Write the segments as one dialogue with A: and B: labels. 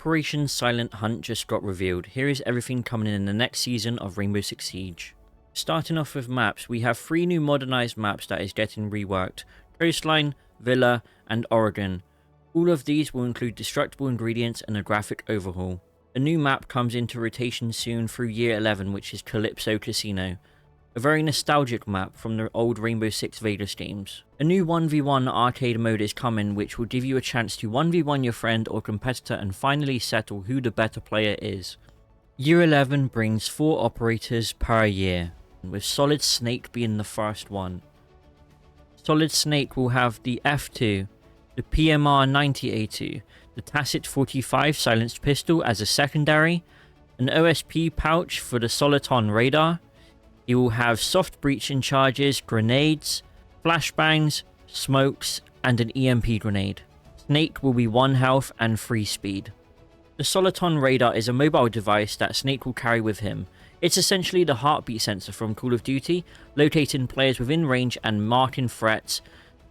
A: Operation Silent Hunt just got revealed. Here is everything coming in the next season of Rainbow Six Siege. Starting off with maps, we have 3 new modernized maps that is getting reworked: Coastline, Villa, and Oregon. All of these will include destructible ingredients and a graphic overhaul. A new map comes into rotation soon through Year 11, which is Calypso Casino. A very nostalgic map from the old Rainbow Six Vegas games. A new 1v1 arcade mode is coming, which will give you a chance to 1v1 your friend or competitor and finally settle who the better player is. Year 11 brings 4 operators per year, with Solid Snake being the first one. Solid Snake will have the F2, the PMR 90A2, the Tacit 45 silenced pistol as a secondary, an OSP pouch for the Soliton radar. He will have soft breaching charges, grenades, flashbangs, smokes, and an EMP grenade. Snake will be 1 health and 3 speed. The Soliton radar is a mobile device that Snake will carry with him. It's essentially the heartbeat sensor from Call of Duty, locating players within range and marking threats,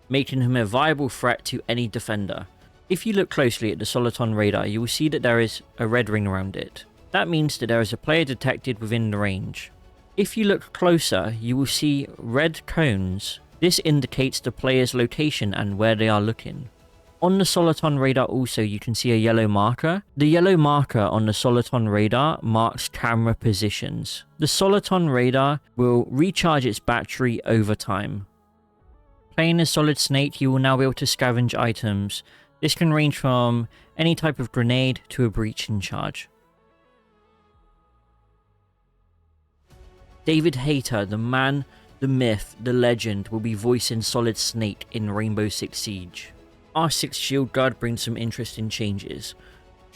A: making him a viable threat to any defender. If you look closely at the Soliton radar, you will see that there is a red ring around it. That means that there is a player detected within the range. If you look closer, you will see red cones. This indicates the player's location and where they are looking. On the Soliton radar also you can see a yellow marker. The yellow marker on the Soliton radar marks camera positions. The Soliton radar will recharge its battery over time. Playing as Solid Snake, you will now be able to scavenge items. This can range from any type of grenade to a breaching charge. David Hayter, the man, the myth, the legend, will be voicing Solid Snake in Rainbow Six Siege. R6 Shield Guard brings some interesting changes,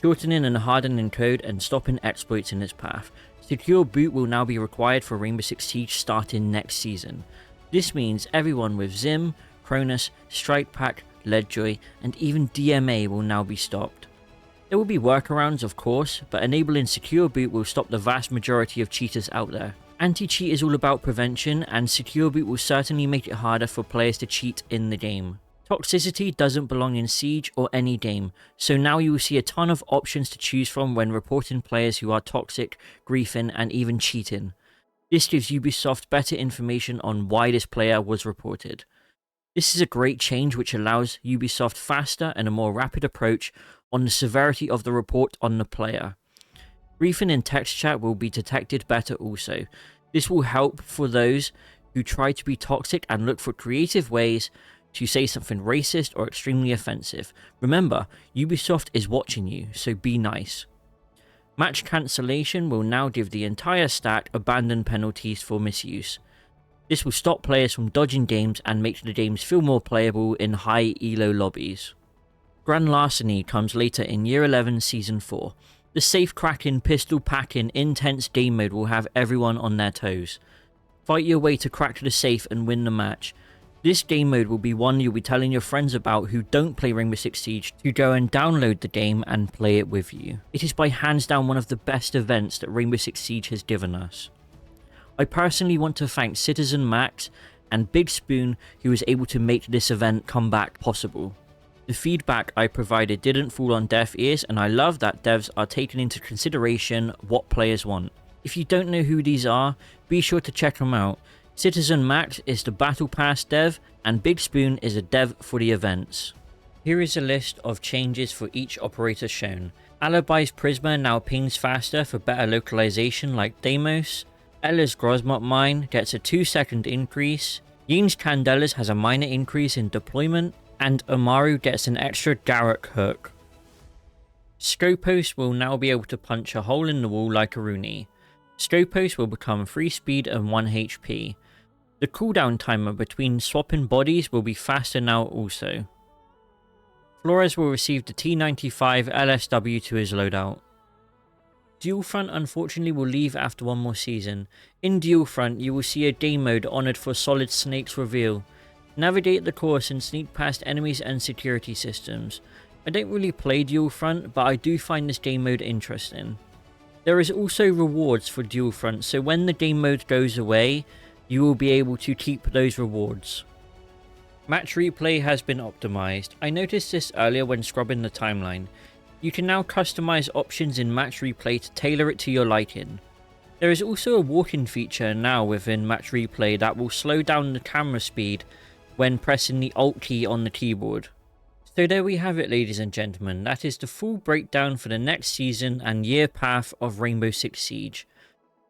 A: shortening and hardening code and stopping exploits in its path. Secure boot will now be required for Rainbow Six Siege starting next season. This means everyone with Zim, Cronus, Strike Pack, Leadjoy, and even DMA will now be stopped. There will be workarounds of course, but enabling secure boot will stop the vast majority of cheaters out there. Anti-cheat is all about prevention, and secure boot will certainly make it harder for players to cheat in the game. Toxicity doesn't belong in Siege or any game, so now you will see a ton of options to choose from when reporting players who are toxic, griefing, and even cheating. This gives Ubisoft better information on why this player was reported. This is a great change which allows Ubisoft faster and a more rapid approach on the severity of the report on the player. Griefing in text chat will be detected better also. This will help for those who try to be toxic and look for creative ways to say something racist or extremely offensive. Remember, Ubisoft is watching you, so be nice. Match cancellation will now give the entire stack abandon penalties for misuse. This will stop players from dodging games and make the games feel more playable in high elo lobbies. Grand Larceny comes later in Year 11 Season 4. The safe cracking, pistol packing, intense game mode will have everyone on their toes. Fight your way to crack the safe and win the match. This game mode will be one you'll be telling your friends about who don't play Rainbow Six Siege to go and download the game and play it with you. It is by hands down one of the best events that Rainbow Six Siege has given us. I personally want to thank Citizen Max and Big Spoon who was able to make this event come back possible. The feedback I provided didn't fall on deaf ears, and I love that devs are taking into consideration what players want. If you don't know who these are, be sure to check them out. Citizen Max is the Battle Pass dev, and Big Spoon is a dev for the events. Here is a list of changes for each operator shown. Alibi's Prisma now pings faster for better localization like Deimos. Ella's Grosmot mine gets a 2-second increase. Ying's Candelas has a minor increase in deployment. And Amaru gets an extra Garruk hook. Scopos will now be able to punch a hole in the wall like a Rooney. Scopos will become 3 speed and 1 HP. The cooldown timer between swapping bodies will be faster now also. Flores will receive the T95 LSW to his loadout. Dual Front unfortunately will leave after one more season. In Dual Front you will see a game mode honoured for Solid Snake's reveal. Navigate the course and sneak past enemies and security systems. I don't really play Dual Front, but I do find this game mode interesting. There is also rewards for Dual Front, so when the game mode goes away, you will be able to keep those rewards. Match replay has been optimized. I noticed this earlier when scrubbing the timeline. You can now customize options in Match Replay to tailor it to your liking. There is also a walking feature now within Match Replay that will slow down the camera speed when pressing the Alt key on the keyboard. So there we have it, ladies and gentlemen. That is the full breakdown for the next season and year path of Rainbow Six Siege.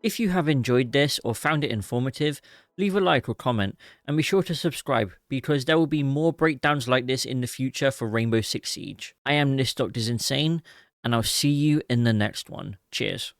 A: If you have enjoyed this or found it informative, leave a like or comment, and be sure to subscribe because there will be more breakdowns like this in the future for Rainbow Six Siege. I am This Doctor's Insane, and I'll see you in the next one. Cheers.